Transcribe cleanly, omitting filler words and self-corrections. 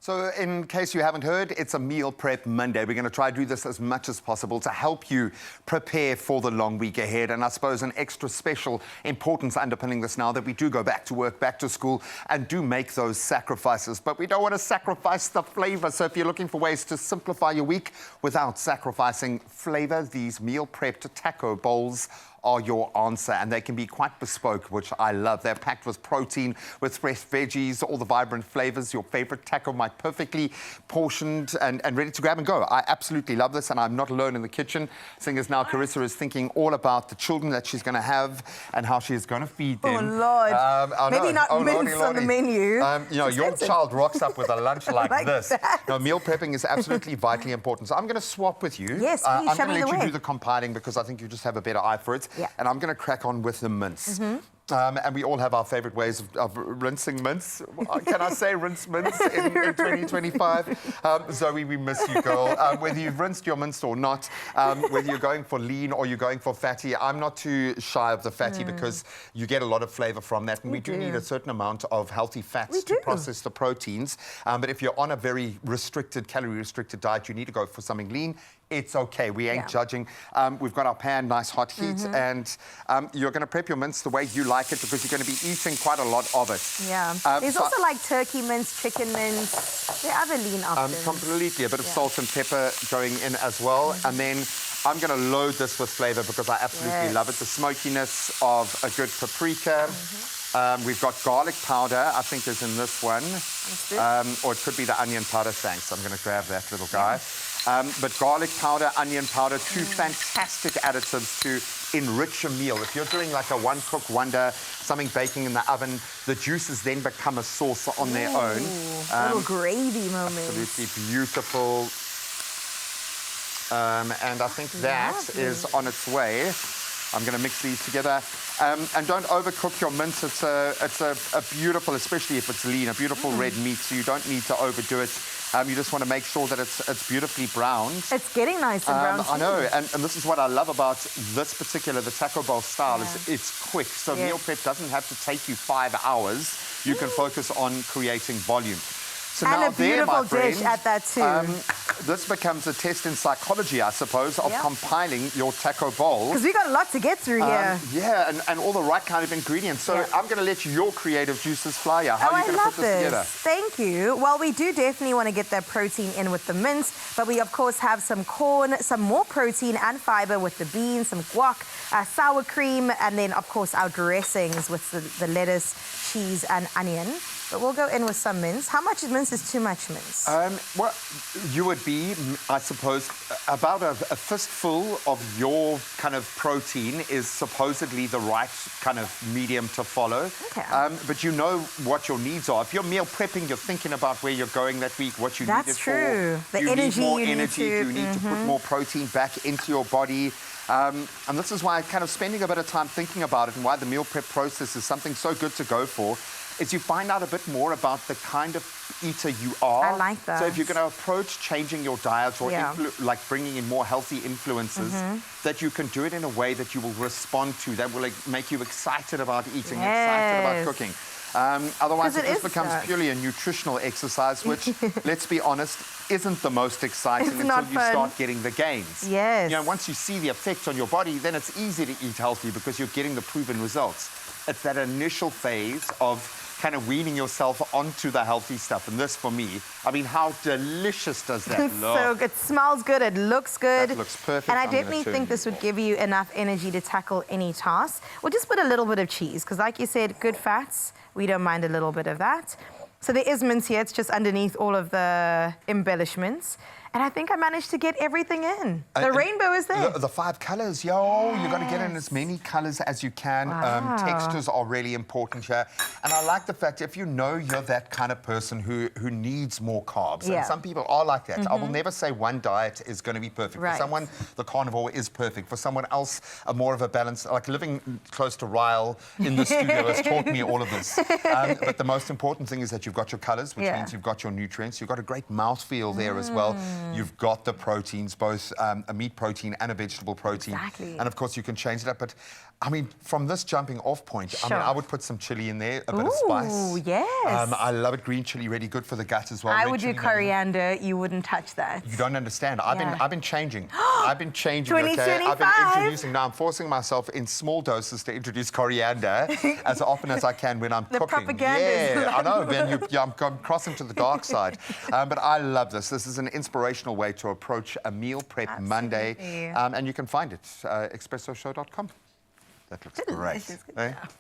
So in case you haven't heard, it's a meal prep Monday. We're going to try to do this as much as possible to help you prepare for the long week ahead. And I suppose an extra special importance underpinning this now that we do go back to work, back to school, and do make those sacrifices. But we don't want to sacrifice the flavor. So if you're looking for ways to simplify your week without sacrificing flavor, these meal prepped taco bowls are your answer, and they can be quite bespoke, which I love. They're packed with protein, with fresh veggies, all the vibrant flavors. Your favorite taco might perfectly portioned and ready to grab and go. I absolutely love this, and I'm not alone in the kitchen, seeing as now Carissa is thinking all about the children that she's going to have and how she is going to feed them. Oh, Lord. Maybe not mince on the menu. Your child rocks up with a lunch like this. That. No, meal prepping is absolutely vitally important. So I'm going to swap with you. Yes, please, I'm show going me to the let you way. do the compiling because I think you just have a better eye for it. Yeah. And I'm going to crack on with the mince. And we all have our favourite ways of rinsing mince. Can I say rinse mince in 2025? Zoe, we miss you, girl. Whether you've rinsed your mince or not, whether you're going for lean or you're going for fatty, I'm not too shy of the fatty because you get a lot of flavour from that. And we do need a certain amount of healthy fats to process the proteins. But if you're on a very restricted, calorie-restricted diet, you need to go for something lean. It's okay. We ain't judging. We've got our pan, nice hot heat, and you're going to prep your mince the way you like it because you're going to be eating quite a lot of it. Yeah. There's also like turkey mince, chicken mince. There are other lean options. Completely. A bit of salt and pepper going in as well. And then I'm going to load this with flavour because I absolutely love it. The smokiness of a good paprika. We've got garlic powder, I think is in this one. Or it could be the onion powder. Thanks. I'm going to grab that little guy. But garlic powder, onion powder, two fantastic additives to enrich a meal. If you're doing like a one-cook wonder, something baking in the oven, the juices then become a sauce on their own. Little gravy moment. Absolutely beautiful. And I think that is on its way. I'm going to mix these together. And don't overcook your mince. It's a beautiful, especially if it's lean, a beautiful red meat, so you don't need to overdo it. You just want to make sure that it's beautifully browned. It's getting nice and brown, I know, and this is what I love about this particular, the taco bowl style, is it's quick. So meal prep doesn't have to take you 5 hours. You can focus on creating volume. So and now a beautiful dish at that too. This becomes a test in psychology, I suppose, of compiling your taco bowl. Because we got a lot to get through here. Yeah, and all the right kind of ingredients. So I'm going to let your creative juices fly here. How are you going to put this together? Thank you. Well, we do definitely want to get that protein in with the mince, but we, of course, have some corn, some more protein and fiber with the beans, some guac, sour cream, and then, of course, our dressings with the lettuce, cheese, and onion. But we'll go in with some mince. How much mince is too much mince? Well, you would be, I suppose, about a fistful of your kind of protein is supposedly the right kind of medium to follow. Okay. But you know what your needs are. If you're meal prepping, you're thinking about where you're going that week, what you need it for. That's true. The you energy need more you energy. need to... You need to put more protein back into your body. And this is why kind of spending a bit of time thinking about it and why the meal prep process is something so good to go for, is you find out a bit more about the kind of eater you are. I like that. So if you're going to approach changing your diet or like bringing in more healthy influences, that you can do it in a way that you will respond to, that will like, make you excited about eating, excited about cooking. Otherwise, it just becomes purely a nutritional exercise, which, let's be honest, isn't the most exciting until you start getting the gains. Yes. You know, once you see the effect on your body, then it's easy to eat healthy because you're getting the proven results. It's that initial phase of kind of weaning yourself onto the healthy stuff. And this, for me, I mean, how delicious does that look? So good. It smells good. It looks good. That looks perfect. And I definitely think this would give you enough energy to tackle any task. We'll just put a little bit of cheese, because like you said, good fats. We don't mind a little bit of that. So there is mince here. It's just underneath all of the embellishments. And I think I managed to get everything in. The rainbow is there. The 5 colours, yo. You've got to get in as many colours as you can. Textures are really important here. And I like the fact, if you know you're that kind of person who needs more carbs, and some people are like that. I will never say one diet is going to be perfect. For someone, the carnivore is perfect. For someone else, more of a balance, like living close to Ryle in the studio has taught me all of this. But the most important thing is that you've got your colours, which means you've got your nutrients. You've got a great mouthfeel there as well. You've got the proteins, both a meat protein and a vegetable protein. Exactly. And of course, you can change it up. But I mean, from this jumping off point, I mean, Sure. I would put some chili in there, a bit of spice. Ooh, yes. I love it. Green chili, really good for the gut as well. I Red would do chili, coriander. You wouldn't touch that. You don't understand. Yeah. I've been changing. I've been changing. Okay? I've been 2025. introducing. Now I'm forcing myself in small doses to introduce coriander as often as I can when I'm The cooking. propaganda is Yeah, I know. Then I'm crossing to the dark side. But I love this. This is an inspirational way to approach a meal prep Monday, and you can find it expressoshow.com. That looks great. Delicious. Good Eh? job.